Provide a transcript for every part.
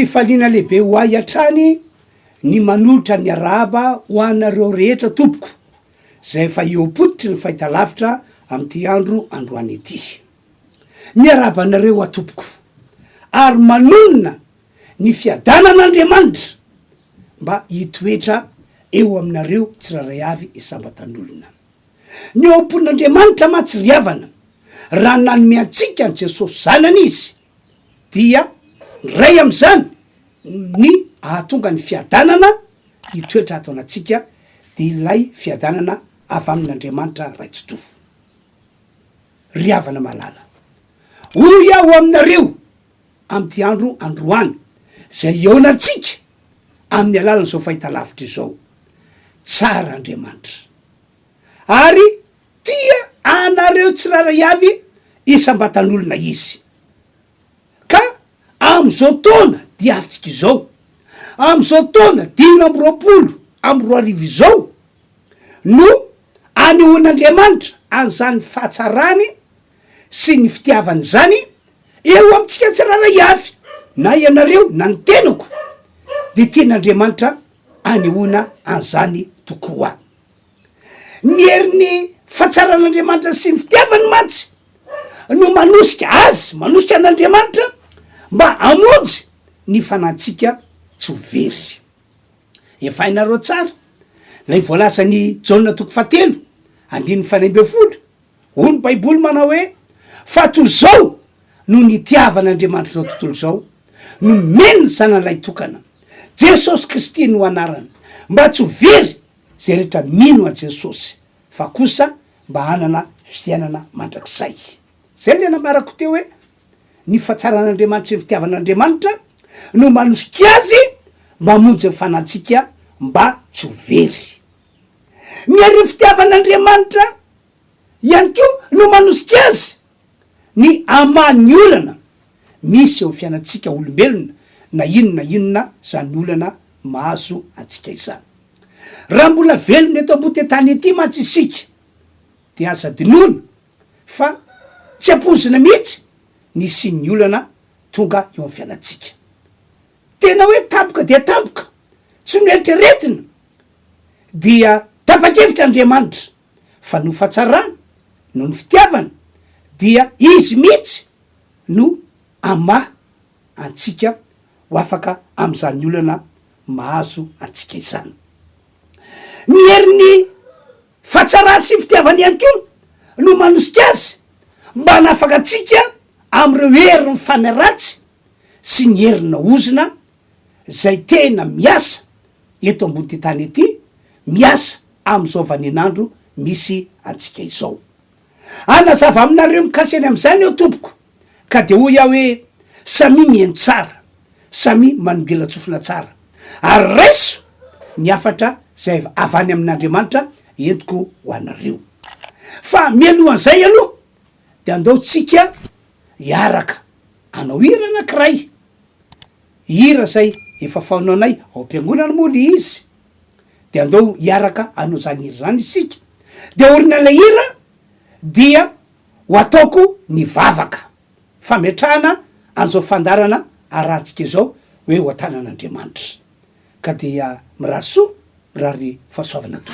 fifaliana lehibe ho ay atrany ny manolotra ny arahaba ho anareo rehetra tompoko zay fa eopotitry ny fahita lavitra amty androany ety. Miaraba anareo atompoko ary manonona ny fiadanan'Andriamanitra mba hitoetra eo aminareo tsiraray avy isambatan'olona. Ny opon'Andriamanitra matsy riavana raha nanome antsika an Jesosy zanany izy dia ray am'zany ny ahatonga ny fiadanana hitoetra ato anatsika de ilay fiadanana avy amin'Andriamanitra raitsoto. Riavana malala hoy aho aminareo amty androany zay eonatsika amin'ny alalan'izao fahita lavitra izao. Tsara Andriamanitra ary tia anareo tsiraray avy isambatan'olona izy. Ka am'izao taona dia avitsika izao, am'izao taona 2020 izao no anehoan'Andriamanitra an'izany fahatsarany sy ny fitiavany zany eo amitsika tsiraray avy na ianareo na ny tenako de tian'Andriamanitra anehoana an'izany tokoa. Ny herin'ny fahatsaran'Andriamanitra sy ny fitiavany matsy no manosika azy, manosika an'Andriamanitra mba amonjy ny fanatsika tsy ho very. Efa hainareo tsara lay voalaza ny Jaona 4:1-12 hoy ny Baiboly manao hoe fa toy zao no nitiavan'Andriamanitra zao tontolo zao no meny zanan'ilay tokana Jesosy Kristy no anarany mba tsy ho very zay rehetra mino a Jesosy fa kosa mba hanana fiainana mandrakizay. Zay le namarako teo hoe ny fahatsaran'Andriamanitra sy ny fitiavan'Andriamanitra no manosika azy mamonjy ny fanatsika mba tsy ho very. Ny ary fitiavan'Andriamanitra ihany koa no manosika azy ny amany olana misy eo fiainatsika olombelona na inona zany olana mahazo atsika izany. Raha mbola velona eto ambony tany ety mantsy isika de aza dinoina fa tsy ampozina mihitsy ny sin'ny olana tonga eo amin'ny fiainatsika. Tena hoe tampoka dia tampoka tsy noeritreretina dia tapa-kevitra Andriamanitra fa no fahatsarana no ny fitiavana dia izy mihitsy no ama antsika ho afaka am'izany olana mahazo antsika izany. Ny herin'ny fahatsarana sy fitiavana ihany koa no manosika azy mba hanafaka atsika am'ireo herin'ny fanaratsy sy ny herina ozina zay tena miasa eto ambony ty tany ety, miasa am'izao vaninandro misy antsika izao. Anazava aminareo mikasiny am'izany eo tompoko ka de hoy aho hoe samy mihaino tsara, samy manongela tsofina tsara ary raiso ny afatra zay avany amin'Andriamanitra entiko ho anareo. Fa mialohan'izay aloha de andao tsika hiaraka anao hira anankiray, hira zay efa faonanay ao am-piangonana moa le izy de andao hiaraka anao zany hira zany isika de orina le hira dia ho ataoko ny vavaka fametrahana an'izao fandarana arahantsika izao hoe ho atanan'Andriamanitra ka dia mirary soa mirary fahasoavana to.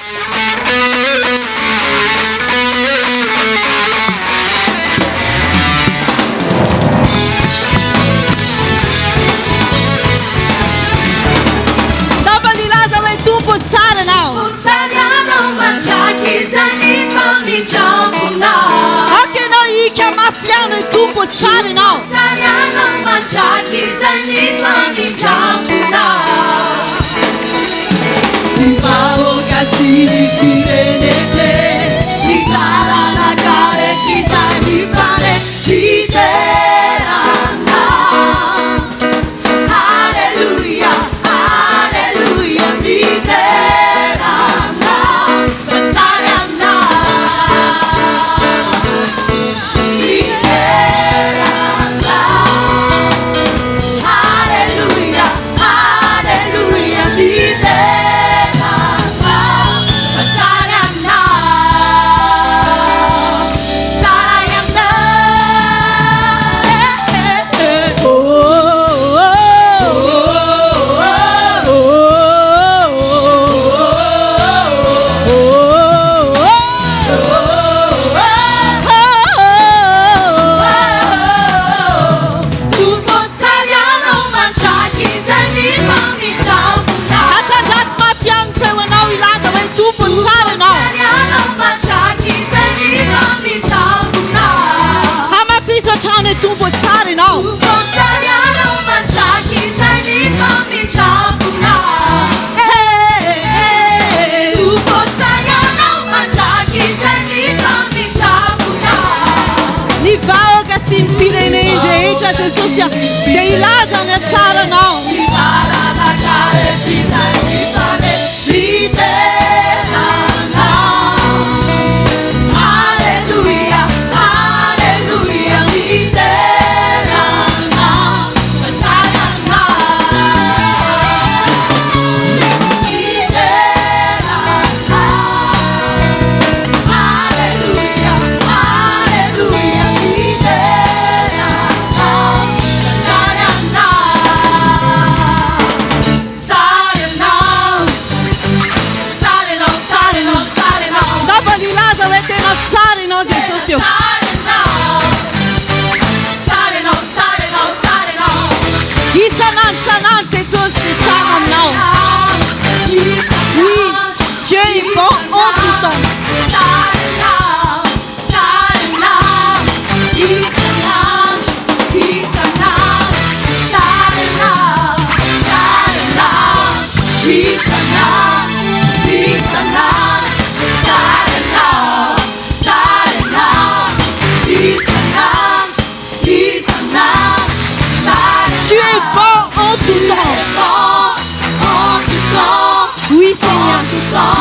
Tapalilaza hoe tompo tsara anao. Usariano mangiati zani famiggiamuna. Ankenao ika mafiano e tompo tsara anao. Usariano mangiati zani famiggiamuna. Vivavo casini pirenete, dicara la care ci sai di fare ci terana. Alleluia, alleluia, ci terana, pensariana, ci terana.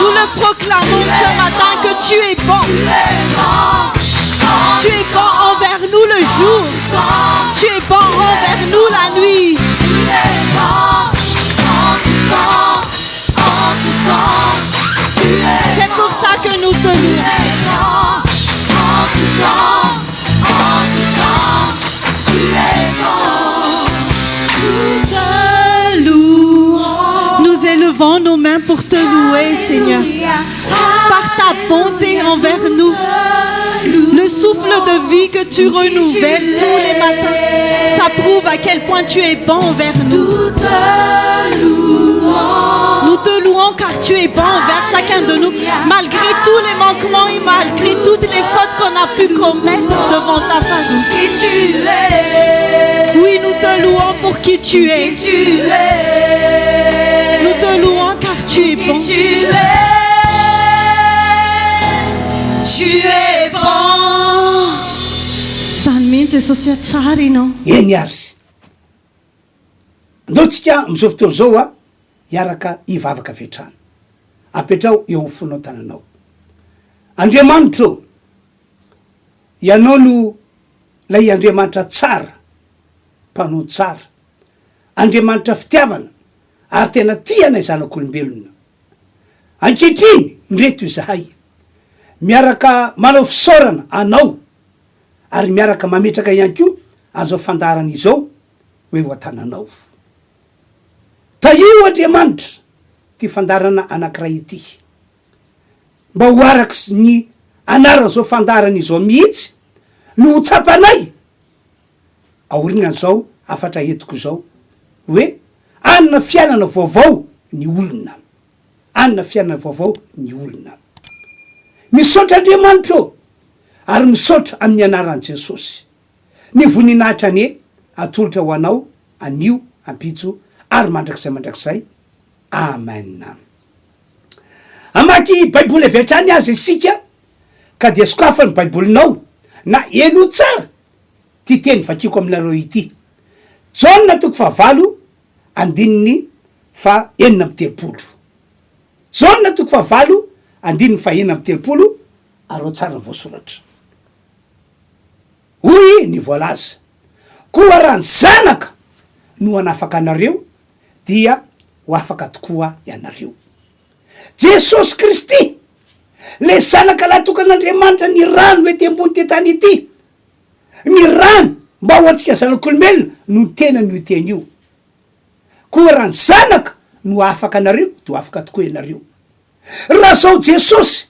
Nous le proclamons ce matin que tu es bon. Tu es bon envers nous le jour. Tu es bon envers nous la nuit. C'est pour ça que nous te louons. Nous élevons nos mains pour te louer, Seigneur, par ta bonté envers nous. Le souffle de vie que tu renouvelles tous les matins, ça prouve à quel point tu es bon envers nous. Nous te louons car tu es bon envers chacun de nous, malgré tous les manquements et malgré toutes les fautes qu'on a pu commettre devant ta face. Oui, nous te louons pour qui tu es. Nous te louons car tu es bon. Tu es bon. Salmente sosia tsarino. Eny ary sy andao tsika am'izao fotoana zao a hiaraka hivavaka vetrano apetrao eo amin'ny fonao tananao. Andriamanitra ianao no lay Andriamanitra tsara, mpanao tsara, Andriamanitra fitiavana ary tena tianay zanak'olombelona. Ankehitriny ndreto izahay miaraka manao fisaorana anao ary miaraka mametraka ihany koa azao fandarana izao hoe ho atananao. Taio Andriamanitra ty fandarana anankiray ity mba ho araky ny anarana zao fandarana izao mihitsy no ho tsapanay aorignany zao afatra etiko zao hoe anina fianana vaovao ny olona, anina fianana vaovao ny olona. Misaotra Andriamanitra ary misaotra amin'ny anaran'i Jesosy ny voninahitra ny atolotra ho anao anio ampitso ary mandrakizay amen. Amaky baiboly avy hatrany azy isika ka dia sokafa ny baibolinao na eno tsara ty teny vakiko aminareo ity. Jaona 4:9 Jaona 4:9 arao tsara voasoratra. Hoy ny voalaza koa raha ny zanaka no anafaka anareo dia ho afaka tokoa ianareo. Jesosy Kristy le zanaka latokan'Andriamanitra ny rano ety ambony ty tany ity, ny rano mba ho antsika zanak'olombelona no tena no teny io. Koa raha ny zanaka no afaka anareo dia ho afaka tokoa ianareo. Raha zao Jesosy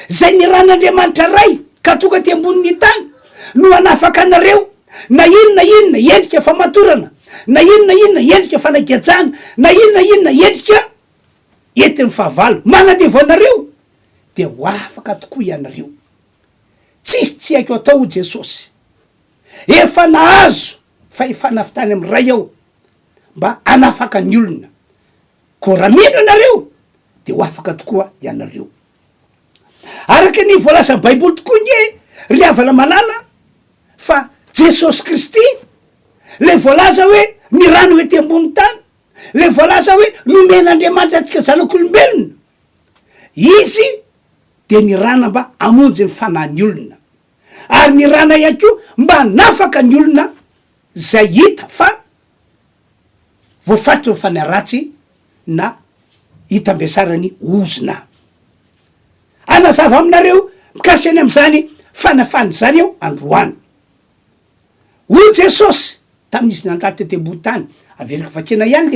zay ny ran'Andriamanitra ray ka tonga ty ambonin'ny tany no anafaka anareo, na inona endrika famatorana, na inona endrika fanagajana, na inona endrika entin'ny fahavalo manadevo anareo dia ho afaka tokoa ianareo. Tsisy tsy haiko atao Jesosy, efa nahazo fa efa nafitany amin'ny ray ao mba anafaka ny olona. Ko raha mino anareo dia ho afaka tokoa ianareo. Araka ny voalaza baiboly tokoa nye ry havana malala fa Jesosy Kristy le voalaza hoe ny rano ety ambony tany, le voalaza hoe nomen'Andriamanitra atsika zanak'olombelona izy de nirana mba amonjy ny fanahny olona ary nirana ihany ko mba nafaka ny olona zay hita fa voafatry ny fanaratsy na hita ambesarany ozina anazava aminareo mikasika any am'zany fanafany zany eo androany hoy Jesosy tamin'izy nandalo tetembotany averiko vakena ihany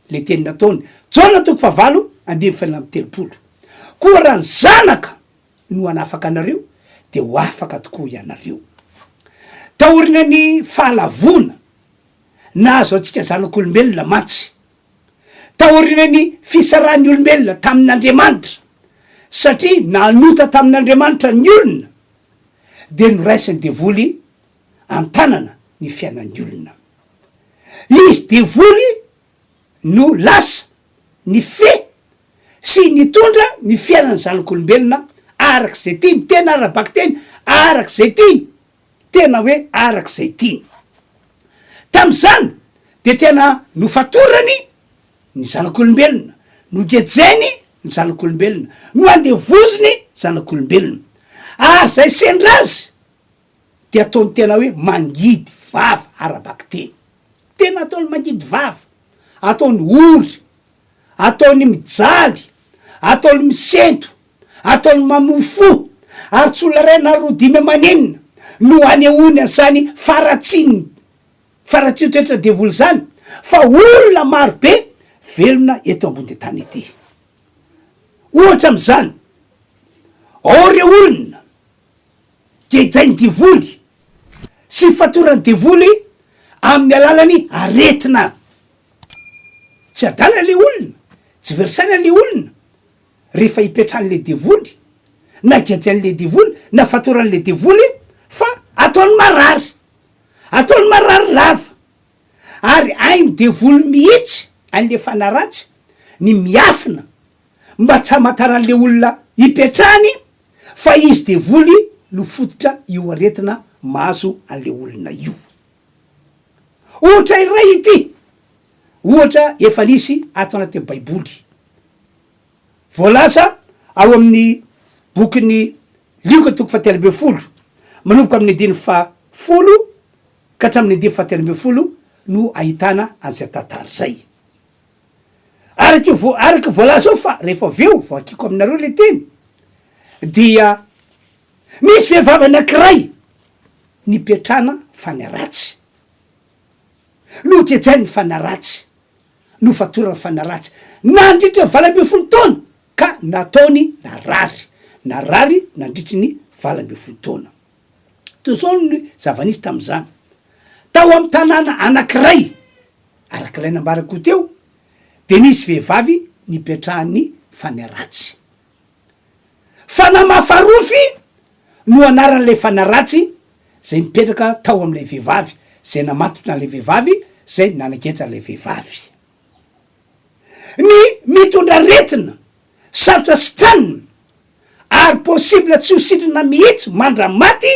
le teny nataony Jona 7:5 koa raha ny zanaka no anafaka anareo de ho afaka tokoa ianareo taorina ny fahalavona na azo atsika zanak'olombelona matsy taorina ny fisarahan'ny olombelona tamin'Andriamanitra satria nanota tamin'Andriamanitra ny olona de noraisiny devoly antanana ny fiainan'ny olona izy devoly no lasa ny fe sy nitondra ny fiainany zanak'olombelona arak'izay tiny tena arabaky teny arak'izay tiny tena hoe arak'izay tiny tam'zany de tena nofatorany ny zanak'olombelona no gejeny ny zanak'olombelona no andevoziny zanak'olombelona ary zay sendrazy de ataony tena hoe mangidy vava arabaky teny tena ataony mangidy vava ataony ory ataony mijaly ataony misento ataony mamofo ary tsy olona ray na 5 no anehoany azany faratsiny toetra devoly zany fa olona maro be velona eto ambony tany ety ohatra am'zany ao re olona kejainy devoly sy fatorany devoly amin'ny alalany aretina tsy adala le olona tsy versana le olona rehefa hipetrahan'le devoly na gejan'le devoly na fatoran'le devoly fa ataony marary lava ary ainy devoly mihitsy an'le fanaratsy ny miafina mba tsy hamantaran'le olona hipetrahany fa izy devoly no fototra io aretina mahazo an'le olona io ohatra iray ity ohatra efa nisy ato anaty baiboly voalaza ao amin'ny bokyny Lioka 7:10 manomboka amin'ny 10 ka hatramin'ny 10 no ahitana an'izay tantara zay araky voalaza ao fa rehefa aveo voakiko aminareo le teny dia misy vehivavy anankiray nipetrana fanaratsy no kejainy fanaratsy no fatorany fanaratsy nandritra 20 taona ka nataony narary nandritry ny 20 taona to zao ny zava-nisy tam'zany tao amy tanàna anankiray arak'ilay nambarako teo de nisy vehivavy nipetrahan'ny fanaratsy fanamafarofy no anaran'le fanaratsy zay mipetraka tao am'le vehivavy zay namatotra an'le vehivavy zay nanaketra an'le vehivavy ny mitondra retina sarotra sitranina ary possible tsy ho sitrana mihitsy mandra maty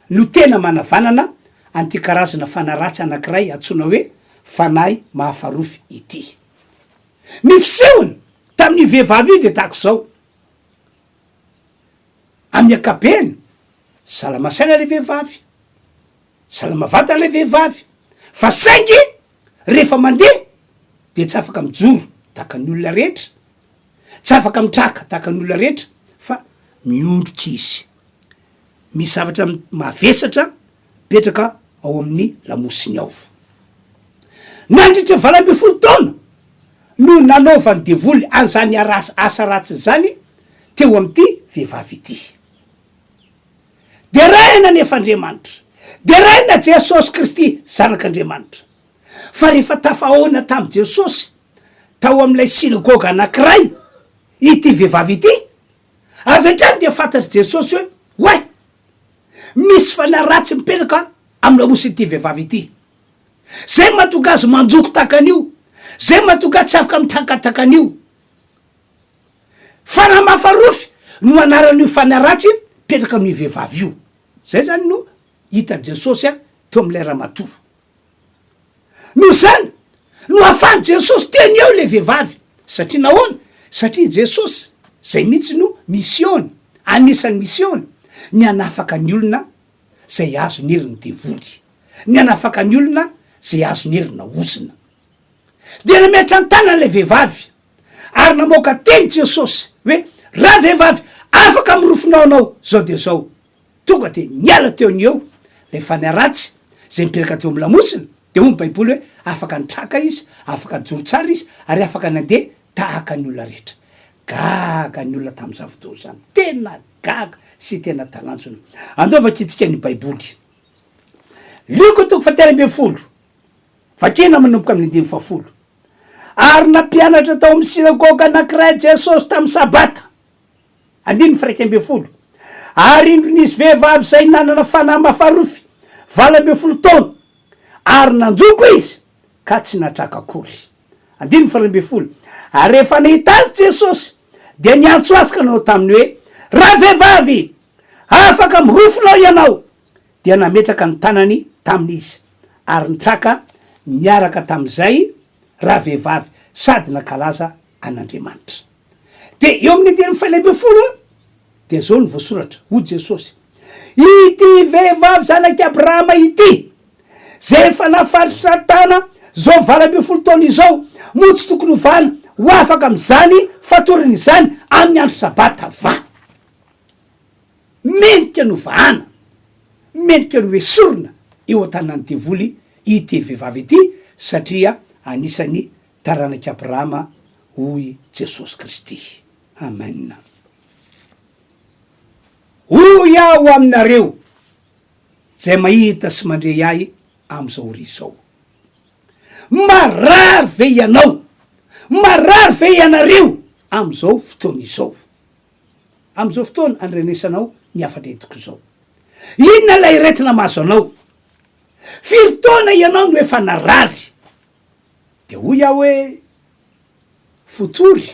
no tena manavanana anty karazana fanaratsy anankiray antsona hoe fanahy mahafarofy ity ny fisehony tamin'ny vehivavy io de tako zao amin'ny akabeny salamasaina le vehivavy salamavata le vehivavy fa saingy rehefa mandeha de tsy afaka mijoro taka ny olona rehetra tsy afaka mitraka taka ny olona rehetra fa miondroka izy misy zavatra mavesatra petraka ao amin'ny lamosiny ao nandritra 20 taona no nanaovany devoly an'zany asa ratsy zany teo am'ty vehivavy ity de raina nefa Andriamanitra de raina Jesosy Kristy zanak'Andriamanitra fa rehefa tafahoana tamy Jesosy tao am'ilay sinagoga anankiray ity vehivavy ity avy hatrany de fantatry Jesosy hoe way misy fanaratsy mipetraka amin'ny lamosiny ity vehivavy ity zay mahatonga azy manjoko takan'io zay mahatonga tsy afaka mitakatakan'io fanamafarofy no anaran'io fanaratsy petraka amin'ny vehivavy io zay zany no hita Jesosy teo am'lay raha matoa no zany no afany jesosy teny eo le vehivavy satria nahoana satria jesosy zay mihitsy no misiony anisan'ny misiony ny anafaka ny olona zay azo niriny devoly ny anafaka ny olona zay azo nirina osina de nametra an-tanana le vehivavy ary namoaka teny jesosy hoe raha vehivavy afaka mirofinao anao zao de zao tonga de niala teo ny eo le fanaratsy zay mipiraka teo amy lamosina de hoy ny baiboly hoe afaka nitraka izy afaka nijoro tsara izy ary afaka nandeha tahaka ny olona rehetra gaga ny olona tam'izany fotoa zany tena gaga sy tena talanjona andovakitsika ny baiboly lioko toko fa8 vakena manomboka amin'ny 10 ary nampianatra tao amy sinagoga anankiray jesosy tamy sabata 9 ary indronisy vehivavy zay nanana fanahy mafarofy 20 taona ary nanjoko izy ka tsy natraka akory 12 ary rehefa nahita azy jesosy de niantso azy ka nanao taminy hoe raha vehivavy afaka mirofinao ianao dia nametraka ny tanany tamin'izy ary nitraka niaraka tam'izay raha vehivavy sady nakalaza an'Andriamanitra de eo amin'ny 12 de zao ny voasoratra ho jesosy ity vehivavy zanaky Abrahama ity zay efa nafaritry satana zao 20 taona izao moa tsy tokony hovana ho afaka am'izany fatoriny izany amin'ny andro sabata va mendrika no vahana mendrika no esorina eo an-tanany devoly ity vehivavy ity satria anisany taranaky Abrahama hoy Jesosy Kristy. Amen. Hoy aho aminareo zay mahita sy mandre ahy am'izao ry zao, marary ve ianao, marary ve ianareo am'izao fotoana izao, am'izao fotoana andrenesanao ny afatretoko zao, inona lay retina maso anao, firy taona ianao no efa narary, de hoy aho hoe fotory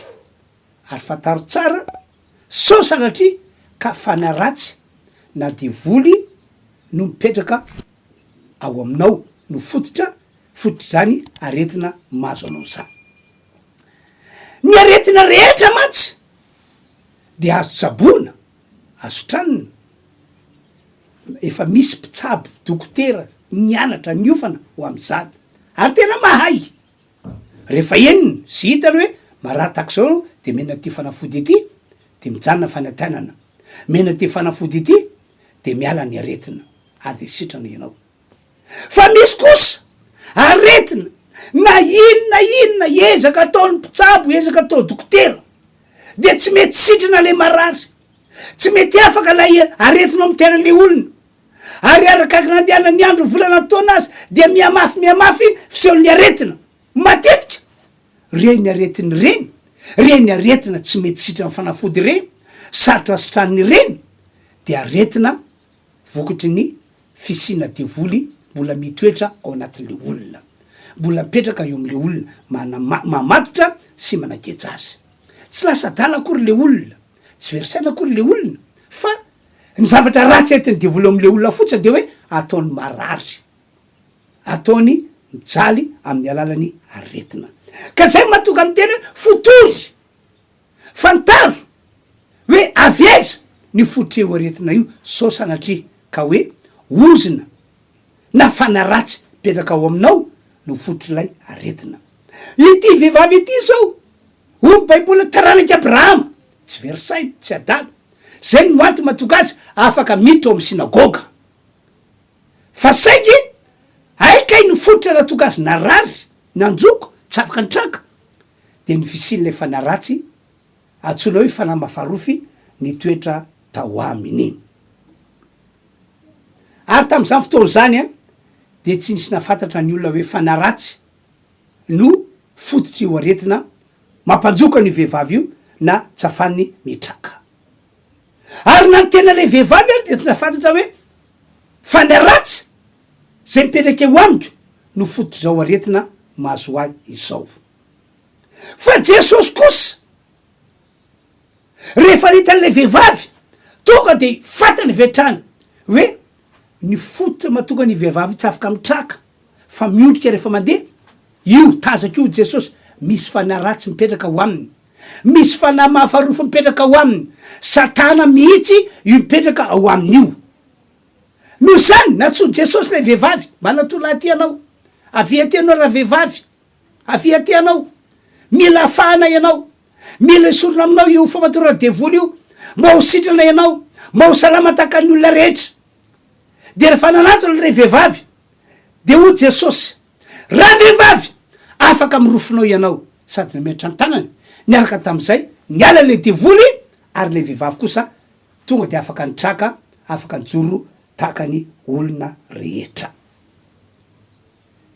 ary fataro tsara sao sanatria ka fanaratsy na devoly no mipetraka ao aminao no fototra zany aretina mazo anao zany. Ny aretina rehetra matsy de azo tsabona, azo tranona, efa misy mpitsabo dokotera nianatra niofana ho am'izany ary tena mahay. Rehefa eniny sy hitany hoe marary takizao de mena ty fanafody ity de mijanona fanantenana, mena ty fanafody ity de miala ny aretina ary de sitrana ianao. Fa misy kosa aretina na inona ezaka ataony mpitsabo, ezaka atao dokotera de tsy mety sitrana le marary, tsy mety afaka lay aretina amy tenan'le olona, ary arakaky nandeana ny andro volana taona azy de miamafy fisehoan'ny aretina matetika reny aretiny reny aretina tsy mety sitrana fanafody reny, sarotra sitraniny reny de aretina vokatry ny fisina devoly mbola mitoetra ao anatin'le olona, mbola mipetraka eo am'le olona mamatotra sy manakeja azy. Tsy lasa dala akory le olona, tsy verisaina akory le olona, fa ny zavatra ratsy etiny devoly am'le olona fotsiny de hoe ataony marary, ataony mijaly amin'ny alalany aretina. Ka zay matoka amy tena fotory fantaro hoe avieza ny fototra eo aretina io sao sanatria ka hoe ozina na fanaratsy petraka ao aminao no fototra lay aretina. Ity vehivavy ity zao hoy baiboly taranaky Abrahama, tsy verisainy, tsy adala, zay no anty matoka azy afaka miditra ao amy sinagoga, fa saiky aikay ny fototra natoka azy narary nanjoko tsy afaka nitraka de ny fisin'le fanaratsy atsona hoe fanahy mafarofy ny toetra tao aminy. Ary tam'izany fotoana zany de tsy nisy nafantatra ny olona hoe fanaratsy no fototra io aretina mampanjoka ny vehivavy io na tsy afany mitraka. Ary na ny tena le vehivavy ary de tsy nafantatra hoe fanaratsy zay mipetraka eo amiko no fototra zao aretina mahazo ahy izao. Fa Jesosy kosa rehefa nitan'le vehivavy tonga de fantany vetrany hoe ny fototra matonga ny vehivavy tsy afaka mitraka fa miondrika rehefa mandeha io tazako io Jesosy misy fanahy ratsy mipetraka ao aminy, misy fanahy mahafarofa mipetraka ao aminy, satana mihitsy io mipetraka ao amin'io. Noho zany natso Jesosy lay vehivavy, manatolo aty anao, avia ty anao raha vehivavy, avia ty anao, mila afahana ianao, mila isorona aminao io famatorana devoly io, mba ho sitrana ianao, mba ho salama tahaka ny olona rehetra. De rehefa nanato lay vehivavy, de ho Jesosy, raha vehivavy afaka mirofinao ianao, sady nametra ny tanany, niaraka tam'izay niala le devoly, ary le vehivavy kosa tonga de afaka nitraka, afaka nijoro tahaka ny olona rehetra.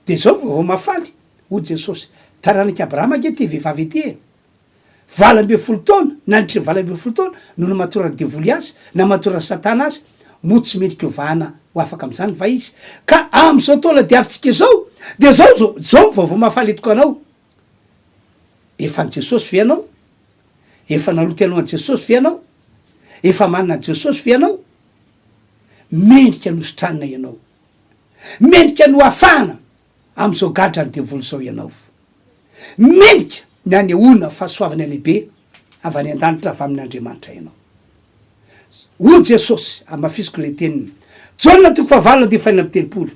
De zao vao mafaly ho Jesosy, taranaky Abrahama ke ty vehivavy ty e, 20 taona, nandritry 20 taona no namatorany devoly azy, namatorany satana azy, mo tsy mendrika ovahana ho afaka am'izany va izy. Ka am'izao taona de avitsika zao, de zao vao mafaly etiko anao, efa ny Jesosy ve anao, efa naloty alohan'ny Jesosy ve anao, efa manana Jesosy ve anao, mendrika nositranina ianao, mendrika no afahana am'izao gadra ny devoly zao ianao, mendrika ny anehoana fahasoavana lehibe avy any an-danitra avy amin'Andriamanitra ianao. Ho Jesosy amafisiko le teniny, Jaona 4:7,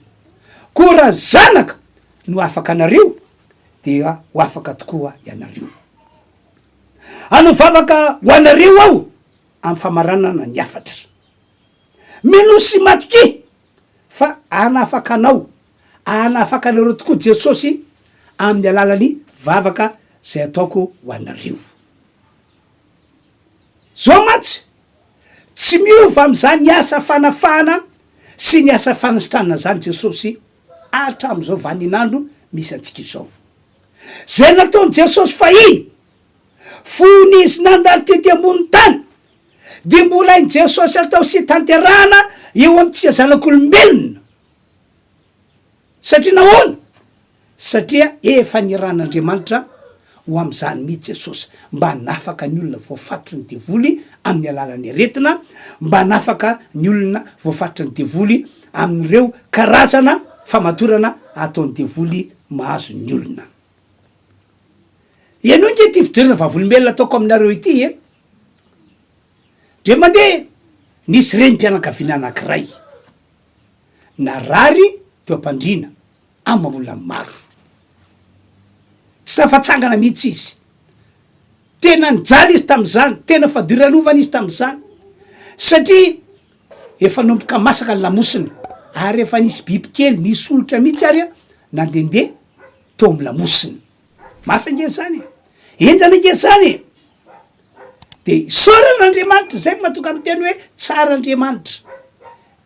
koa raha zanaka no afaka anareo dia ho afaka tokoa ianareo. Anovavaka ho anareo aho amin'ny famaranana ny afatra, minosy matoky fa anafaka anao, anafaka anareo tokoa Jesosy amin'ny alalany vavaka zay ataoko ho anareo. Zao matsy tsy miova am'izany asa fanafana sy ny asa fanasitranana zany Jesosy hatram'izao vaninandro misy antsika izao. Zay nataony Jesosy fahiny, fony izy nandalo tety ambony tany, de mbola iny Jesosy atao sy tanterahana eo amintsika zanak'olombelona. Satria nahoana? Satria efa niran'Andriamanitra ho am'izany mihitsy Jesosy, mba nafaka ny olona voafatry ny devoly amin'ny alalan'ny aretina, mba nafaka ny olona voafatry ny devoly amin'ireo karazana famatorana ataon'ny devoly mahazo ny olona. Ianao nge ty fidirana vavolombelona ataoko aminareo ity e, de mandeha nisy renim-pianakaviana anankiray narary teo ampandrina amam-bola maro, tsy tafatsangana mihitsy izy, tena nijaly izy tam'izany, tena fadiralovana izy tam'izany, satria efa nomboka masaka ny lamosiny, ary efa nisy biby kely nisy olotra mihitsy ary nandende teo amin'ny lamosiny. Mafy ange zany e, enjana ange zany e. De soran'Andriamanitra, zay mahatonga amin'ny teny hoe tsara Andriamanitra,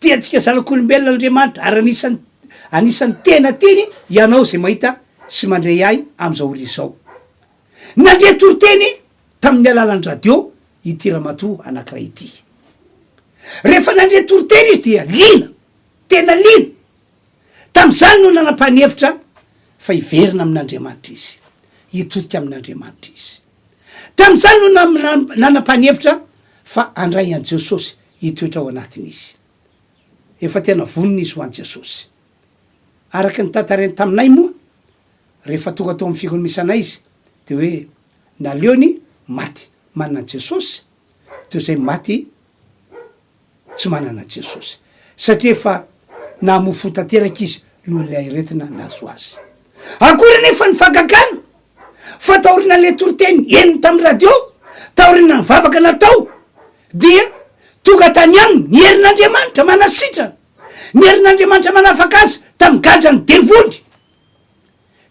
tiantsika zanak'olombelona Andriamanitra, ary anisan'ny tena tiany ianao zay mahita sy mandray ahy am'izao ori zao. Nandre toroteny tamin'ny alalan'ny radio ity ramatoa anankiray ity. Rehefa nandre toroteny izy dia lina, tena lina. Tam'izany no nanam-panevitra fa hiverina amin'Andriamanitra izy, hitodika amin'Andriamanitra izy. Tam'izany no nanam-panevitra fa andray an Jesosy hitoetra ao anatiny izy. Efa tena vonona izy ho an Jesosy. Araky ny tantareny taminay moa, rehefa tonga tao amin'ny fikony misy anay izy, de hoe naleony maty manana Jesosy, teo zay maty tsy manana Jesosy, satria fa namofo tanteraky izy noho lay aretina nazo azy. Akory nefa ny fagagana fa taorina le toroteny eniny tamin'ny radio, taorina ny vavaka natao, dia tonga tany aminy ny herin'Andriamanitra manasitrana, ny herin'Andriamanitra manafaka azy tamin'ny gadra ny devoly.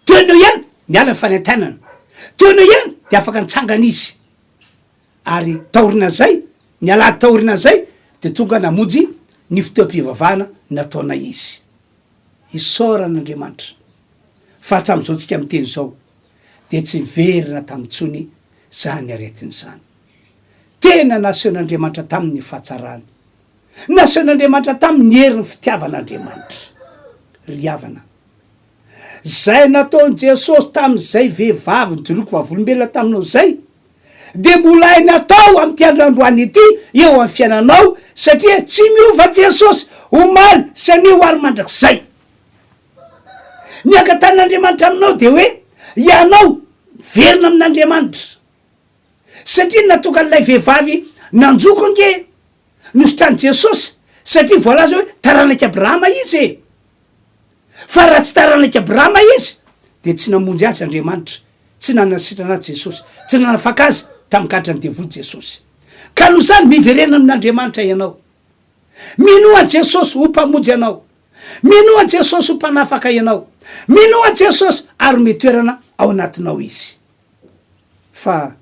Teonao ihany miala ny fanentanana, teonao ihany de afaka nitsangana izy, ary taorina zay, ny alady taorina zay, de tonga namonjy ny fitoam-pivavahana nataona izy. Isaoran'Andriamanitra fa hatram'izao tsika miteny zao de tsy verina tam'ntsony zany aretiny zany. Tena nasehon'Andriamanitra tamin'ny fahatsarany, nasehon'Andriamanitra tamin'ny herin'ny fitiavan'Andriamanitra. Ry havana, zay nataony Jesosy tam'izay vehivavy nijoroky vavolombelona taminao zay, de mbola hay natao am'ty androandroany ity eo amin'ny fiainanao, satria tsy miova Jesosy omaly sy anio ary mandrakizay. ny angatan'Andriamanitra aminao de hoe ianao verina amin'Andriamanitra satria natoka n'ilay vehivavy nanjoko nge nositran' Jesosy satria voalaza hoe taranaka Abrahama izy e fa raha tsy taranaka Abrahama izy de tsy namonjy azy Andriamanitra tsy nanasitranazy Jesosy tsy nanafaka azy tam'gadra ny devoly Jesosy ka noho zany miverena amin'Andriamanitra ianao minoa Jesosy ho mpamonjy anao minoa Jesosy ho mpanafaka ianao minoa Jesosy ary metoerana ao anatinao izy fa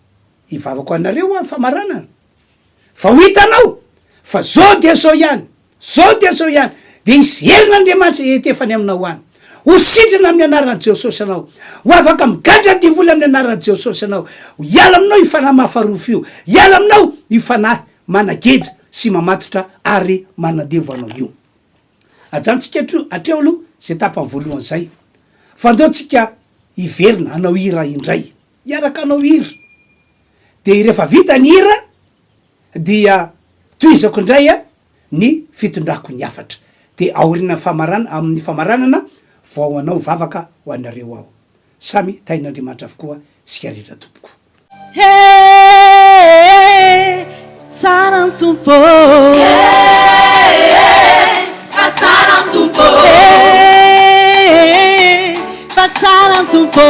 ivavako anareo amin'ny famaranana fa ho hitanao fa zao de zao ihany de isy herin'Andriamanitra etefany aminao any ho sitrana amin'ny anaran'i Jesosy anao ho afaka migadra divoly amin'ny anaran'i Jesosy anao hiala aminao ifanahy mahafarofo io hiala aminao ifanahy manageja sy mamatotra ary manadevo anao io ajanontsika atreo aloha zay tapany voalohany zay fa ndeo tsika hiverina anao hira indray hiaraka anao hira de rehefa vita ny hira dia toizako indray a ny fitondrako ny afatra de aorina famarana amin'ny famaranana vao anao vavaka ho anareo ao samy tain'Andriamanitra avokoa sikaritra tompoko tsara ny tompo fa tsara ny tompo fa tsara ny tompo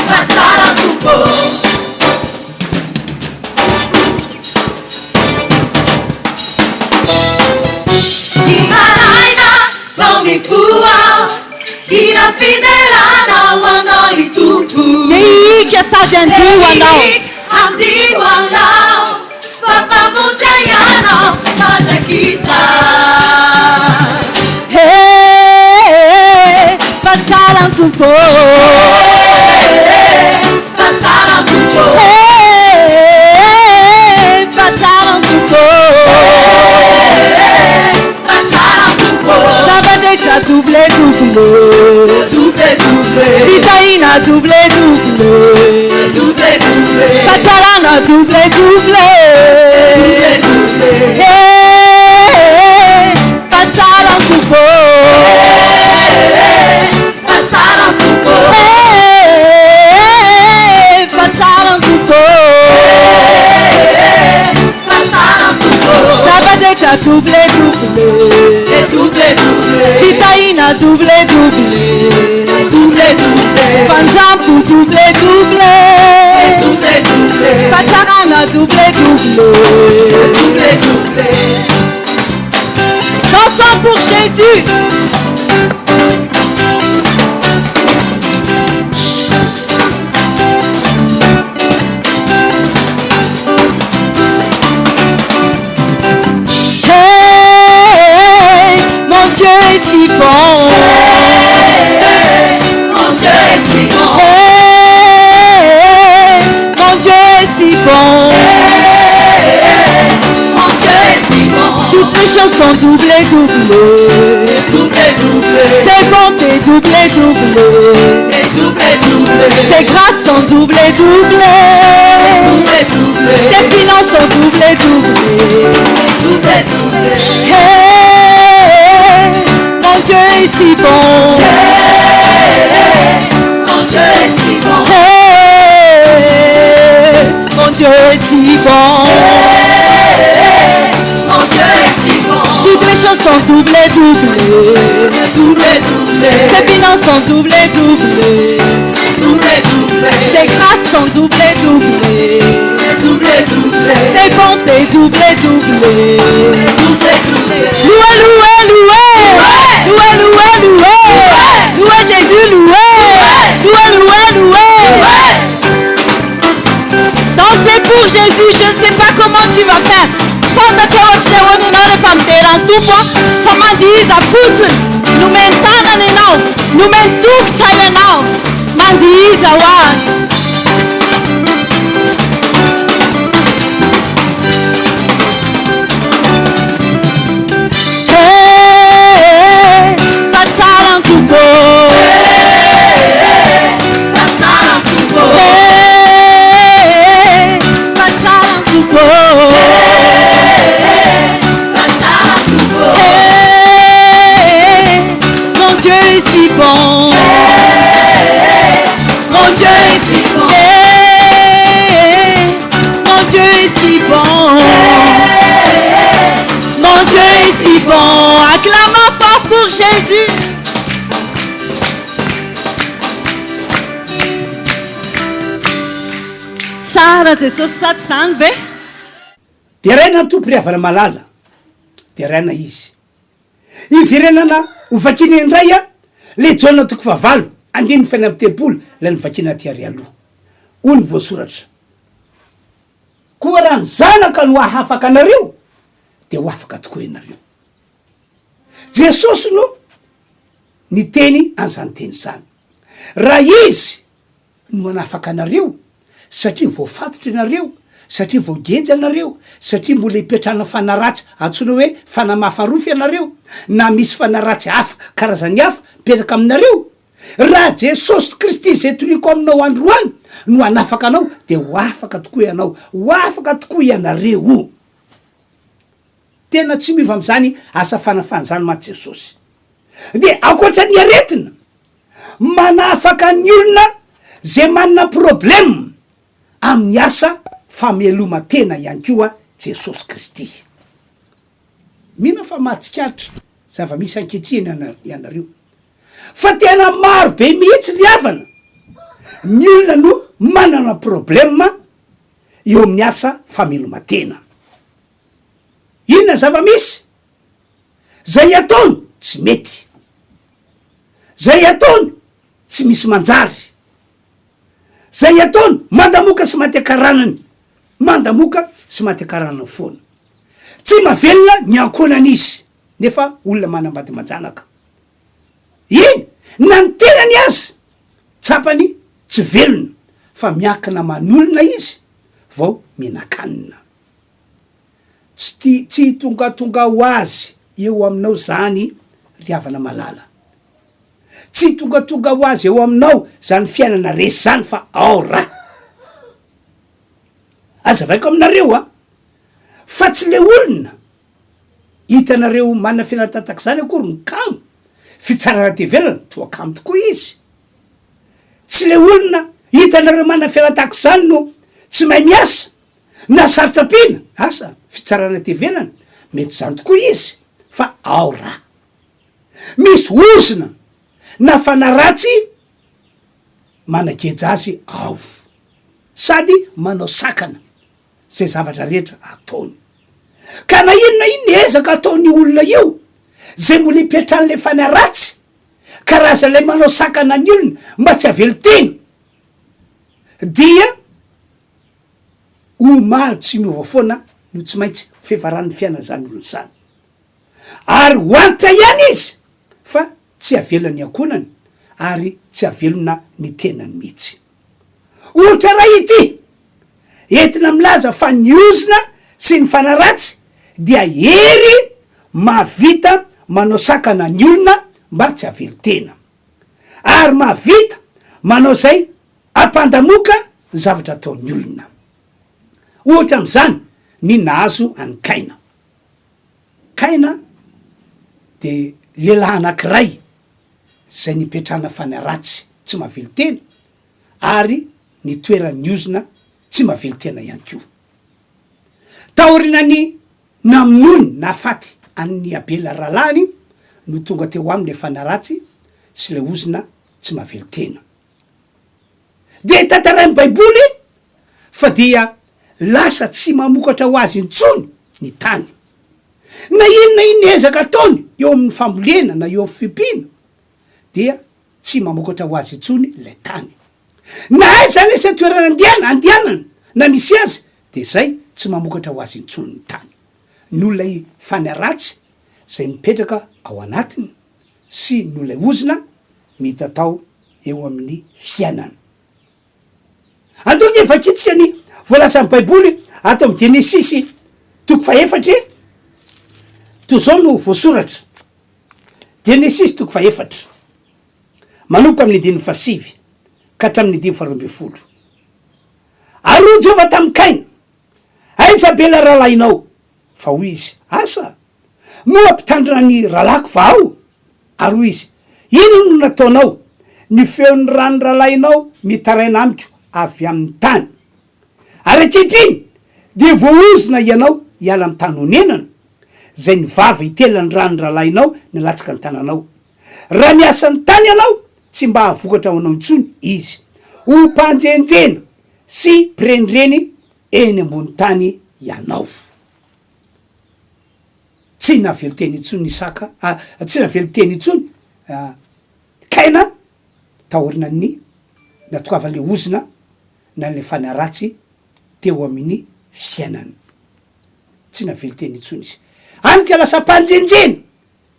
fa tsara ny tompo vão me voar, gira fiderana wanali tupu. Dei que sabe andiwanao, andiwanao, papa musayana, majakisa. Hey, patsalan tumpo, patsalan tumpo, hey, patsalan tumpo. Double, Vitaina double, Patarana double, hey, Patara tupo, hey, Patara tupo, Sabadeja double, Vitaina double, Panjampu double, Patarana double. Chanson pour Jésus. Hey, mon Dieu est si bon. Mon Dieu est si bon. Hey, mon Dieu est si bon. Mon Dieu est si bon. Toutes les choses sont doublées. Ses bontés doublées. Ses grâces sont doublées. Tes finances sont doublées. Hey, mon Dieu est si bon. Mon Dieu est si bon. Hey, mon Dieu est si bon. Mon Dieu est si bon. Toutes les choses sont doublées. Ses finances sont doublées. Ses grâces sont doublées. Ses bontés doublées. Louez Jésus, louez. Dansez pour Jésus, je ne sais pas comment tu vas faire. Spanda church de woni na fam teran tupo famandiza futs numentana ni now numentuk chaya now mandiza wan. Hey, patsalan tupo. pour Jésus. Tsara Jesosy sady zany be. De raina ny tompo riavana malala de raina izy ivirenana hovakiny indray a le jaona toko favalo andiny fena amy telopolo la nivakina ty ary aloha o ny voasoratra koa raha ny zanaka no ahafaka anareo de ho afaka tokoa ianareo. Jesosy no ny teny an'izany teny zany raha izy no anafaka anareo satria voafatotra ianareo satria voageja anareo satria mbola hipetrana fanaratsy antsoina hoe fanamafarofy ianareo na misy fanaratsy hafa karazany hafa mipetraka aminareo. Raha Jesosy Kristy zay toliko aminao androany no anafaka anao de ho afaka tokoa ianao, ho afaka tokoa ianareo. Tena tsy miova am'zany asa fanafana zany maty Jesosy. De akoatra ny aretina manafaka ny olona zay manana problème amin'ny asa fameloma tena ihany koa Jesosy Kristy. Mina fa mahatsikaritra zava-misy ankehitriny ianareo fa tena maro be mihitsy liavana ny olona no manana problème eo amin'ny asa fameloma tena. Inona zava-misy zay ataony tsy mety, zay ataony tsy misy manjary, zay ataony mandamoka sy maty-akaranany, mandamoka sy maty-akaranany foana, tsy mavelona ny ankonan'izy nefa olona manambady majanaka. Iny na ny tenany azy tsapany tsy velona fa miakina manolona izy vao mihinan-kanina. Tsy tongatonga ho azy eo aminao zany riavana malala, tsy tongatonga ho azy eo aminao zany fiainana resy zany fa ao raha azavaiko aminareo a fa tsy le olona hitanareo manana fiainatataka zany akory ny kamo fitsarana tevelana toa kamo tokoa izy. Tsy le olona hitanareo manana fiainataka zany no tsy mahay miasa na sarotra-pina asa fitsarana tevelana mety zany tokoa izy fa ao raha misy ozina na fanaratsy manageja azy ao sady manao sakana zay zavatra rehetra ataony. Ka na inona ezaka ataony olona io zay mbola hipetrany le fanaratsy karaza le manao sakana ny olona mba tsy aveloteny dia omaly tsy miova foana no tsy maintsy fevaran'ny fiaina zany olo zany ary hoantitra ihany izy fa tsy avelony ankonany ary tsy avelona ny tenany mihitsy. Ohatra raha ity entina milaza fa ny ozina sy ny fanaratsy dia hery mahavita manao sakana ny olona mba tsy avelotena ary mahavita manao zay ampandamoka ny zavatra ataon'ny olona. Ohatra am'zany ny nahazo any Kaina. Kaina de lehilahy anankiray zay nipetrana fanaratsy tsy mahavelotena ary nitoeran'ny ozina tsy mahavelotena ihany koa. Taorinany naminony nafaty an'ny Abela ralany no tonga teo aminy le fanaratsy sy le ozina tsy mahavelotena. De tantarain'ny Baiboly fa dia lasa tsy mamokatra ho azy intsony ny tany. Na inona ezaka ataony eo amin'ny fambolena na eo amin'ny fipina dia tsy mamokatra ho azy intsony le tany. Na aiza nesa toerana andianana na misy azy de zay tsy mamokatra ho azy intsony ny tany. Nolay fanaratsy zay mipetraka ao anatiny sy nolay ozina mitatao eo amin'ny fiainana. Andao vakitsika ny voalaza amin'ny Baiboly ato amin'ny Genesisy toko faefatra to zao no voasoratra. Genesisy toko faefatra manomboka amin'ny 15 ka hatramin'ny 12. Ary Jehova tamin'ny Kaina, aiza Abela rahalahinao? Fa hoy izy, asa moa mpitandrina ny ralako va ao? Ary hoy izy, ino no nataonao? Ny feon'ny rano rahalahinao mitaraina amiko avy amin'ny tany. Ary ankehitriny de voaozina ianao hiala amin'ny tany honenana zay ny vava itelany ranondralainao nylatsaka ny tananao. Raha miasan'ny tany anao tsy mba havokatra ao anao intsony izy. Ho mpanjenjena sy mpirenireny eny ambony tany ianao. Tsy navelo teny intsony Isaka, tsy navelo teny intsony Kaina tahorina ny natokavan'le ozina na le fanaratsy teo amin'ny fiainany. Tsy navelo teny intsony izy. Andika lasa mpanjenjena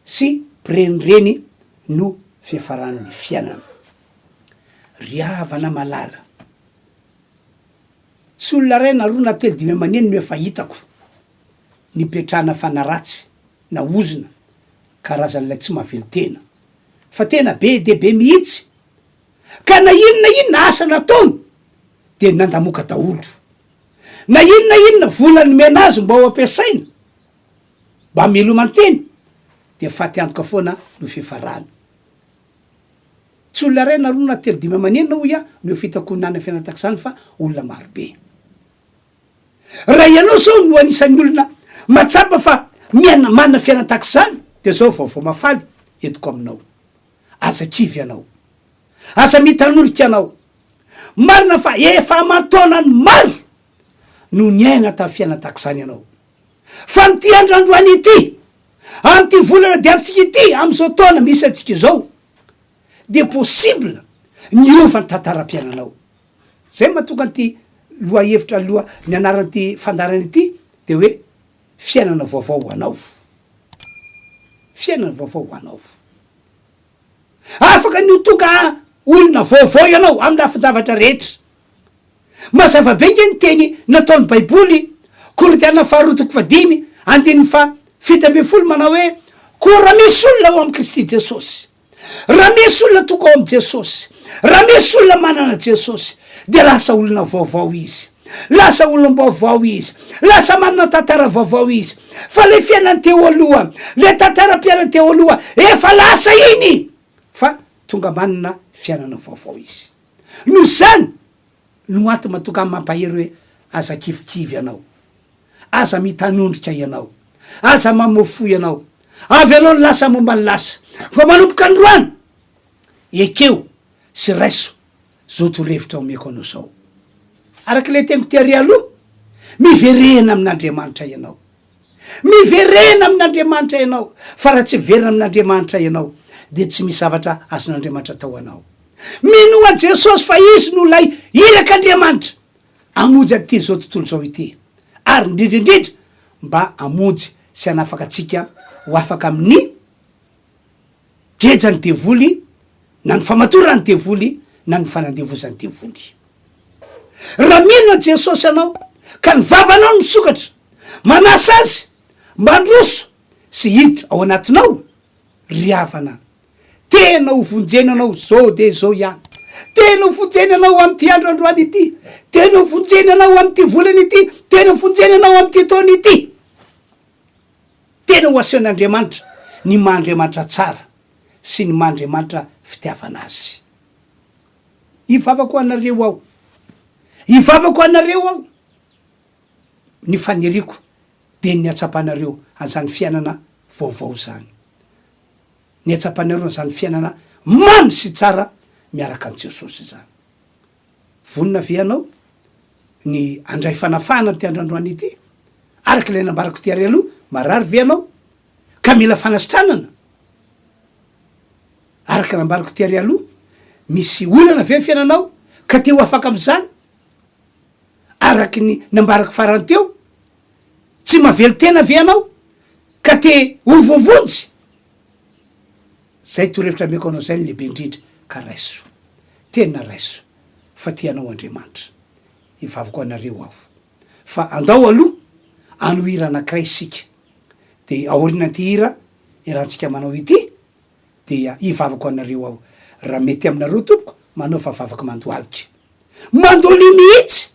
sy mpirenireny no fiafaran'ny fiainana. Riavana malala. Tsy olona ray na roa na telo dimy aman'eniny no efa hitako nipetrahana fanaratsy na ozina karazan'ilay tsy mavelo tena. Fa tena be de be mihitsy. Ka na inona asa nataony de nandamoka daholo. Na inona volany menazy mba ho ampiasaina mba melomany teny de faty antoka foana no fifarany. Tsy olona ray na roa na telo dimy aman'enina hoy no fitako nana fiainana tak'izany fa olona marobe. Raha ianao zao no anisan'ny olona matsapa fa manana fiainana tak'izany de zao vaovao mafaly etiko aminao. Aza kivy ianao. Aza mitanolika ianao. Marina fa efa mataonany maro no niaina tamin'ny fiainana tak'izany ianao. Fa n'ity androandroany ity, am'ty volana diavitsika ity, am'izao taona misy atsika zao, de possible niova ny tantaram-piainanao. Zay mahatonga an'ty loha hevitra loha ny anaran'ity fandarana ity de hoe fiainana vaovao anao. Fiainana vaovao anao. Afaka niotoka olona vaovao ianao amin'ny lafin-javatra rehetra. Mazava be nge ny teny nataon'ny Baiboly Korintiana 4:5 manao hoe koa raha misy olona ao amin'ny Kristy Jesosy, raha misy olona toka ao amin'ny Jesosy, raha misy olona manana Jesosy de lasa olona vaovao izy, lasa olom-baovao izy, lasa manana tantara vaovao izy. Fa le fiainany teo aloha, le tantaram-piainany teo aloha efa lasa iny, fa tonga manana fiainana vaovao izy. Noho zany no antony mahatonga mampahery hoe aza kivikivy ianao, aza mitanondrika ianao, aza mamofo ianao. Avy aloha ny lasa momba ny lasa, fa manomboka androany ekeo sy raiso zao torevitra omeko anao zao. Araka le teniko ty aloha, miverena amin'Andriamanitra ianao, miverena amin'Andriamanitra ianao. Fa raha tsy verena amin'Andriamanitra ianao de tsy misy zavatra azon'Andriamanitra tao anao. Minoa Jesosy fa izy no lay irak'Andriamanitra amonjy aty zao tontolo zao ity, ary indrindrindrindra mba amonjy sy hanafaka atsika ho afaka amin'ny gejany devoly, na ny famatorany devoly, na ny fanandevozany devoly. Raha minona Jesosy anao ka ny vavanao misokatra manasa azy mandroso sy hiditra ao anatinao, riavana tena ho vonjenanao zao de zao ihany, tena ho vonjenanao am'ty androandroany ity, tena ho vonjenanao am'ty volany ity, tena ho vonjenanao am'ty taona ity. Tena ho asehon'Andriamanitra ny mahandriamanitra tsara sy ny mahandriamanitra fitiavana azy. Ivavako anareo ao, ivavako anareo ao, ny faniriko de ny atsapanareo an'izany fiainana vaovao zany, ny atsapanareo an'izany fiainana mamy sy tsara miaraka am' Jesosy zany. Vonina ve anao ny andray fanafahana am'ty androandroany ity, araka le nambarako ty aloha, marary ve anao ka mila fanasitranana? Araka nambarako ty aloha, misy olana ve fiainanao ka te ho afaka am'izany? Araky ny nambarako farany teo, tsy mavelo tena ve anao ka te ho vovonjy? Zay torevitra meko anao zay lehibe indrindra, ka raiso, tena raiso fa tianao Andriamanitra. Ivavako anareo aho, fa andao aloha anohira anankiray isika, de aorina ty hira irantsika manao ity, dia ivavako anareo aho. Raha mety aminareo tompoko, manao fa vavaka mandoalika, mandoly mihitsy.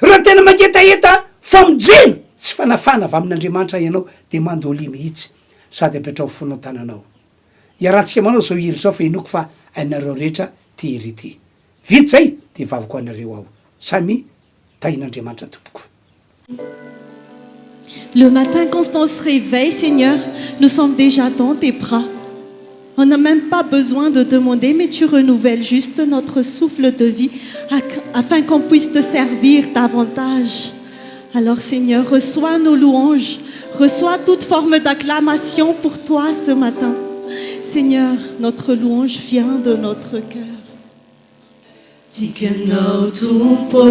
Raha tena maketaeta famonjena sy fanafana avy amin'Andriamanitra ianao de mandoly mihitsy, sady apetrao fonao tananao. Iarahantsika manao zao hira zao fa inoko fa ainareo rehetra ty hira ity. Vity zay de ivavako anareo aho, samy tahin'Andriamanitra tompoko. Le matin, quand on se réveille, Seigneur, nous sommes déjà dans tes bras. On n'a même pas besoin de demander, mais tu renouvelles juste notre souffle de vie afin qu'on puisse te servir davantage. Alors, Seigneur, reçois nos louanges, reçois toute forme d'acclamation pour toi ce matin. Seigneur, notre louange vient de notre cœur. Tikeno tumpo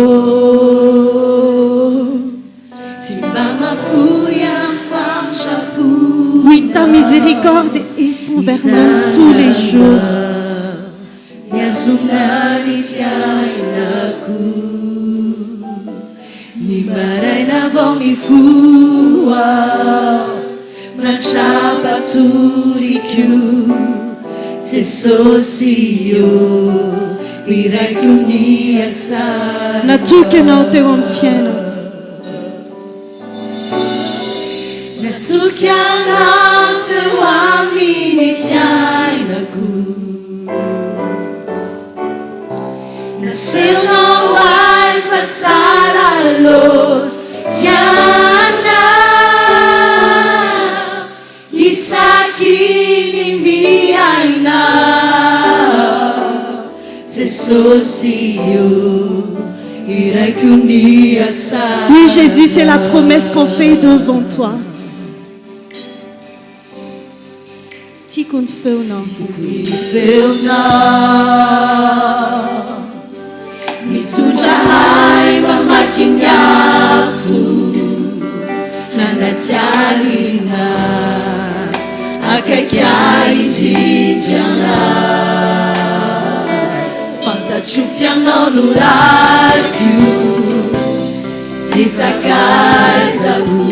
Simbama fuya fam chapu. Oui, ta miséricorde est envers nous tous les jours. Nyasungani fiainaku Nimarai na vomifua Manchaba turiku Tsesosio Iraikunia tsara Natukena te omfiena. Natukiana te wamini fiainaku Nasceu no ai fatsara lo Yana Isaki ni aina Tsesosio Iraikunia tsara. Oui, Jésus, c'est la promesse qu'on fait devant toi. Tikun feuna. Feuna Mitsuja haima makinyafu Nanatialina Akakiai jijana Fanta chufiano nuraku Sisakai zahu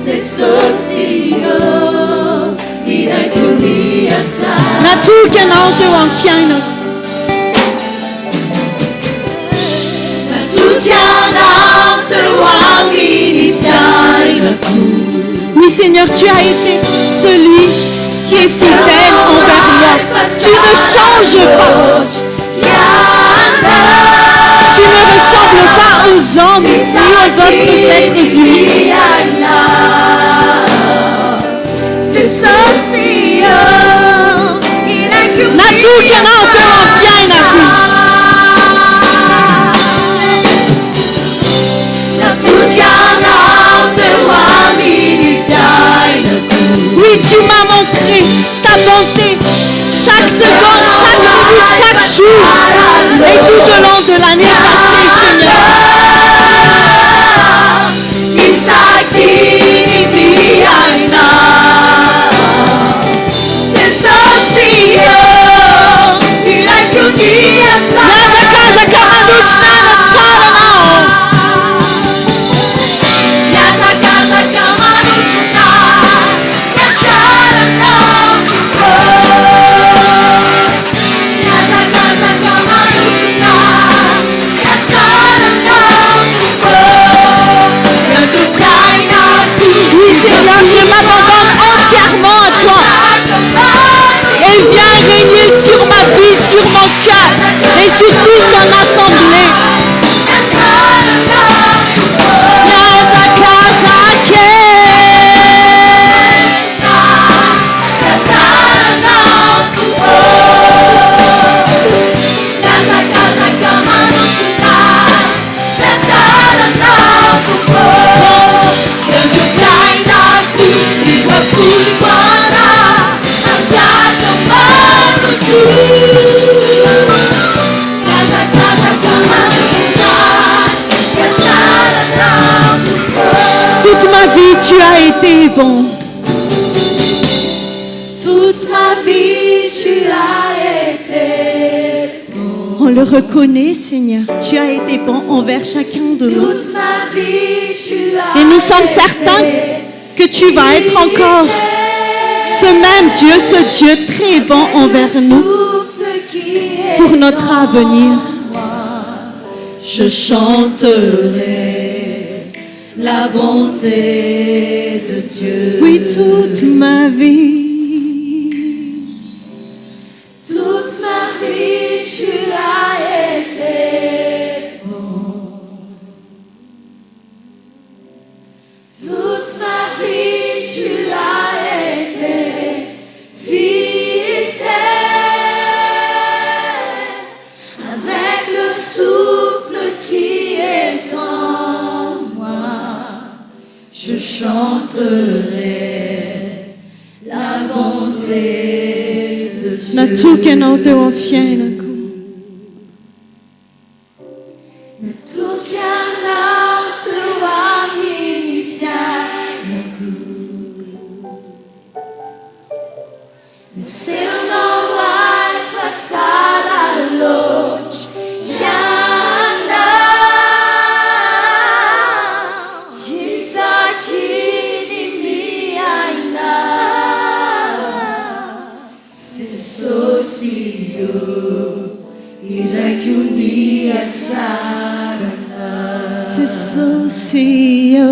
Sesosio Iraikunia tsara. Natukena te omfiena. Oui, Seigneur, tu as été celui qui est fidèle envers moi. Tu ne changes pas. Tu ne ressembles pas aux hommes ni aux autres êtres humains. Natukena te omfiena. Oui, tu m'as montré ta bonté chaque seconde, chaque minute, chaque jour et tout au long de l'année passée, Je m'abandonne entièrement à toi et viens régner sur ma vie, sur mon cœur et sur toute ton assemblée. Toute ma vie, tu as été bon. Toute ma vie, tu as été bon. On le reconnaît, Seigneur. Tu as été bon envers chacun de nous. Toute ma vie, tu as Et nous sommes certains que tu vas être encore ce même Dieu, ce Dieu très bon envers nous pour notre avenir. Je chanterai la bonté de Dieu. Oui, toute ma vie. Toute ma vie, tu as été bon. chanterai la bonté de Dieu. Natukenao teo fiainako. Natutianao teo amin'ny fiainako. Naseonao ay fa tsara loatra ianao. Isaky ny miainao. Jesosy io iraiky unia tsarana. Jesosy io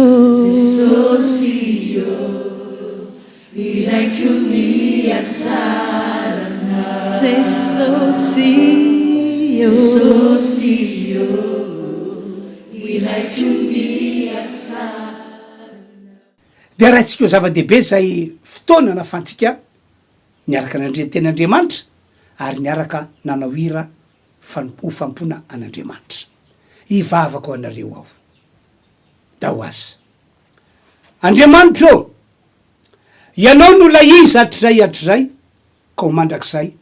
iraiky unia tsarana. Jesosy io iraiky unia tsarana. de raha tsika zava-dehibe zay fotoana nafantsika niaraka ten'Andriamanitra ary niaraka nanao hira ofampona an'Andriamanitra. Ivavaka ho anareo aho da ho azy Andriamanitra ô, ianao no la izy hatrizay ka ho mandrakizay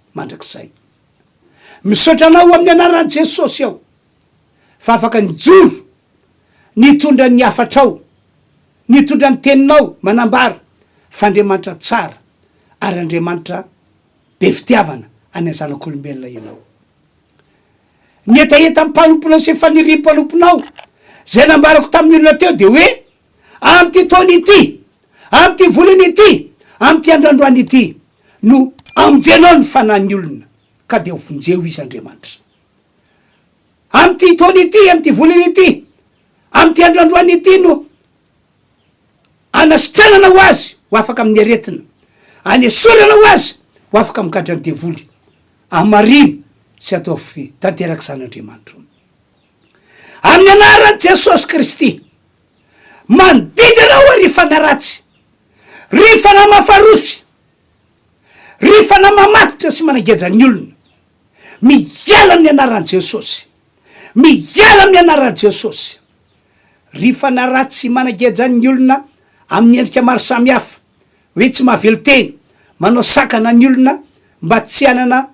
misaotra anao amin'ny anaran'i Jesosy aho fa afaka nijoro nitondra ny afatrao, nitondra ny teninao manambara fa Andriamanitra tsara ary Andriamanitra be fitiavana any zanak'olombelona ianao. Ny etaeta mpanomponao sy faniriam-panomponao zay nambarako tamin'ny olona teo de hoe amty taony ity, amty volony ity, amty androandroany ity no amonjenao ny fanahiny olona ka de vonjeo izy Andriamanitra. Amty taony ity, amty volony ity, amty androandroany ity no anasitranana ho azy ho afaka amin'ny aretina, anesorana ho azy ho afaka mikatra ny devoly amarino sy atao tanteraka zan'Andriamanitra. Amin'ny anaran'i Jesosy Kristy manodidinao rifa naratsy, rifa namafarosy, rifa namamatotra sy manageja ny olona, miala amin'ny anaran'i Jesosy, miala amin'ny anaran'i Jesosy. Rifa naratsy manageja ny olona amin'ny endrika maro samihafa hoe tsy mahavelo teny, manao sakana ny olona mba tsy anana,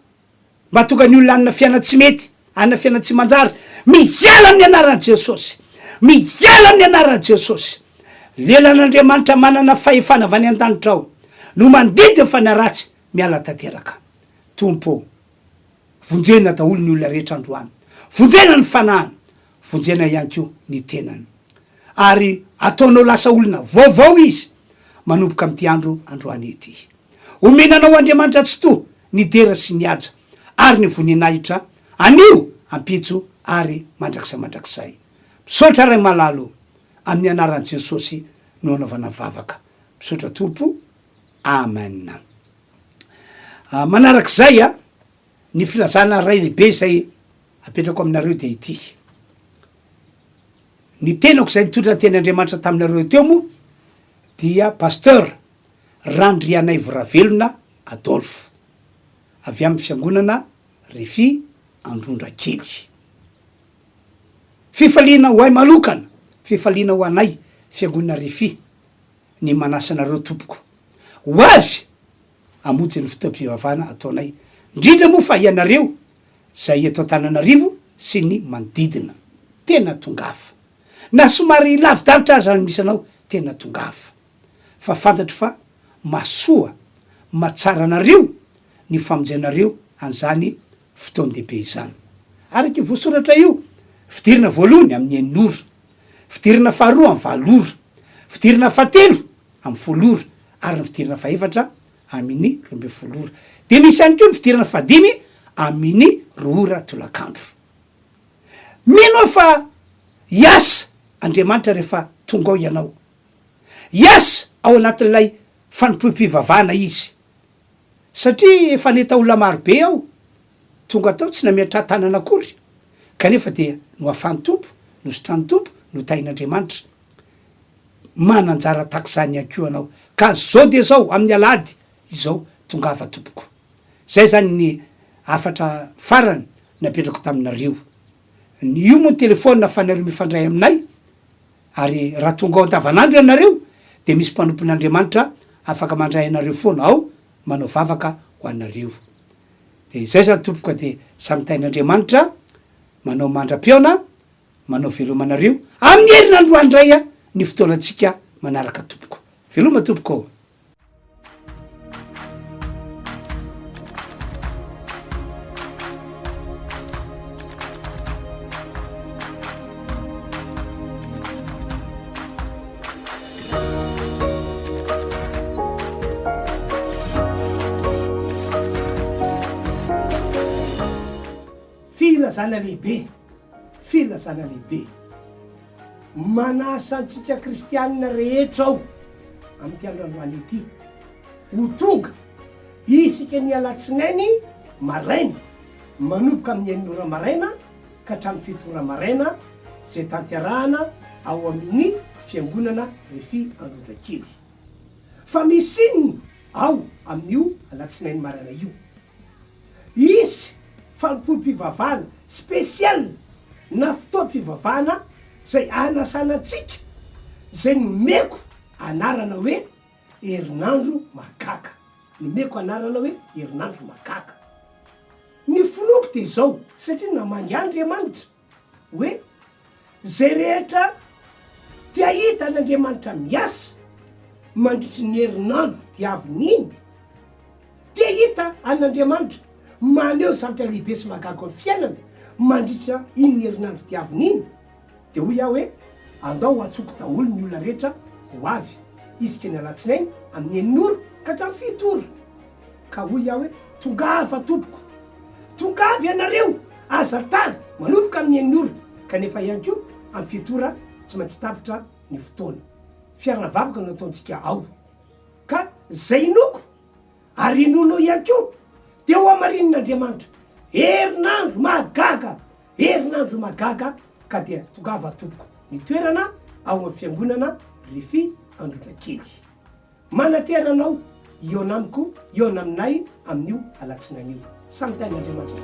mba tonga ny olona anina fiaina tsy mety, anina fiaina tsy manjary, miala amin'ny anaran'i Jesosy, miala amin'ny anaran'i Jesosy. Lelan'Andriamanitra manana fahefana avy any an-danitra ao no mandidy fa naratsy miala tanteraka. Tompo, vonjena daholo ny olona rehetra androany, vonjena ny fanahany, vonjena ihany ko ny tenany, ary ataonao lasa olona vaovao izy manomboka amin'ity androany ety. Omenanao Andriamanitra tsy to ny dera sy ny aja ary ny voninahitra anio ampitso ary mandrakizay. Misaotra ray malalo amin'ny anaran'i Jesosy no anaovana vavaka. Misaotra tompo, amen. Manarak'izay ny filazana ray lehibe zay apetrako aminareo de ity. Ny tenako zay nitondra ten'Andriamanitra taminareo teo moa dia pasteur Randrianay Voravelona Adolphe avy amin'ny fiangonana Refy Androndra kely. Fifaliana ho ay malokana, fifaliana ho anay fiangonana Refy ny manasanareo tompoko ho azy amonjy ny fitaom-pivavahana ataonay indrindra moa fa ianareo zay eto Antananarivo sy ny manodidina tena tongafa, na somary lavidavitra azy any misy anao tena tongafa, fa fantatro fa masoa matsara anareo ny famonjenareo an'izany fotoan-dehibe izany. Araky voasoratra io fidirina voalohany amin'ny 9 ora, fidirina faharoa amin'ny 7 ora, fidirina fahatelo amin'ny 10 ora, ary ny fidirina fahaefatra amin'ny 12 ora, de misy ihany koa ny fidirina fahadimy amin'ny 2 ora tolakandro. Mino fa iasa Andriamanitra rehefa tonga ao ianao, iasa ao anatin'ilay fanompoam-pivavahana izy, satria efa neta olona marobe ao tonga tao tsy nametra tanana akory, kanefa dia no afan'ny tompo, no sitrany tompo, no tain'Andriamanitra mananjara takizany ihany koa anao. Ka zao de zao amin'ny alady izao tongafa tompoko. Zay zany ny afatra farany napetrako taminareo. Ny io moa telefôna fa nareo mifandray aminay, ary raha tonga ao andavanandro ianareo de misy mpanompon'Andriamanitra afaka mandray anareo foana ao manao vavaka ho anareo. De zay zany tompoka de samitain'Andriamanitra manao mandram-piona manao velomanareo amin'ny herinandro andray a ny fotoanantsika manaraka tompoko. Veloma tompoko. Filazana lehibe manasa antsika kristianina rehetra ao amty androandroany ity ho tonga isika ny alatsinainy maraina manomboka amin'ny enin'ora maraina ka hatramin'ny fito ora maraina zay tanterahana ao amin'ny fiangonana Refy Andondrakely. Fa misy inony ao amin'io alatsinainy maraina io isy fanompo-pivavahana spesial na fotoam-pivavahana zay anasanatsika zay nomeko anarana hoe herinandro makaka. Nomeko anarana hoe herinandro makaka. Ny foloko de zao satria namangy Andriamanitra hoe zay rehetra tia hita an'Andriamanitra miasa mandritry ny herinandro diavin'iny, tia hita an'Andriamanitra maneho zavatra lehibe sy mahagaga amin'ny fiainana mandritra iny herinandro diavin'iny, de hoy aho hoe andao atsoko daholo ny olona rehetra ho avy isika ny alatsinainy amin'ny enin'ora ka hatramin'ny fito ora. Ka hoy aho hoe tongava tompoko, tongavy ianareo aza tany manomboka amin'ny enin'ora kanefa ihany ko amin'ny fito ora tsy maintsy tapitra ny fotoana. Fiaravavaka no ataontsika ao ka zay noko ary inono ihany ko de ho amarin'Andriamanitra herinandro magaga, herinandro magaga ka dia tongava tompoko ny toerana ao amin'ny fiangonana Refy Andondrakely. Manateranao eo namiko, eo naminay amin'io alatsinan'io. Samitain'Andriamanitra.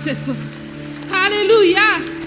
Jesus. Hallelujah.